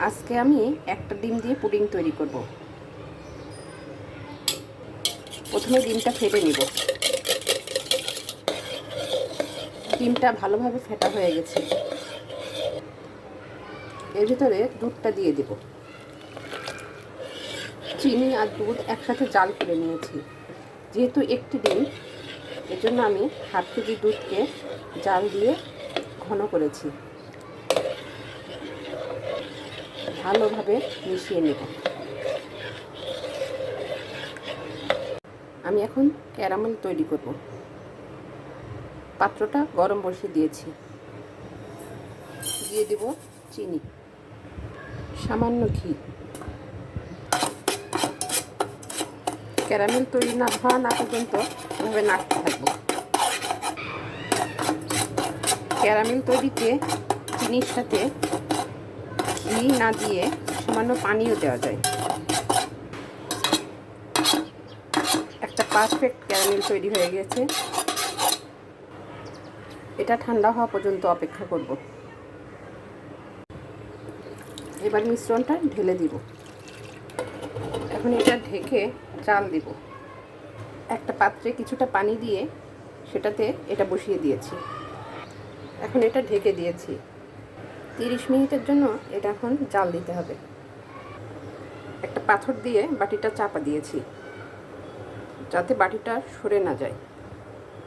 আজকে আমি একটা ডিম দিয়ে পুডিং তৈরি করব। প্রথমে ডিমটা ফেটে নিব। ডিমটা ভালোভাবে ফেটা হয়ে গেছে। এর ভিতরে দুধটা দিয়ে দেব। চিনি আর দুধ একসাথে জাল করে নিয়েছি। যেহেতু একটি ডিম, এজন্য আমি হাফ কেজি দুধকে জাল দিয়ে ঘন করেছি। ভালোভাবে মিশিয়ে নেব। আমি এখন ক্যারামেল তৈরি করব। পাত্রটা গরম বসিয়ে দিয়েছি। দিয়ে দেব চিনি, সামান্য ঘি। ক্যারামেল তৈরি না হওয়া না পর্যন্ত এভাবে নাড়তে থাকবো। ক্যারামেল তৈরিতে চিনির সাথে ঘি না দিয়ে সামান্য পানিও দেওয়া যায়। একটা পারফেক্ট ক্যারামেল তৈরি হয়ে গেছে। এটা ঠান্ডা হওয়া পর্যন্ত অপেক্ষা করব। এবার মিশ্রণটা ঢেলে দিব। এখন এটা ঢেকে জাল দিব। একটা পাত্রে কিছুটা পানি দিয়ে সেটাতে এটা বসিয়ে দিয়েছি। এখন এটা ঢেকে দিয়েছি। 30 মিনিটের জন্য এটা এখন জাল দিতে হবে। একটা পাথর দিয়ে বাটিটা চাপা দিয়েছি, যাতে বাটিটা সরে না যায়।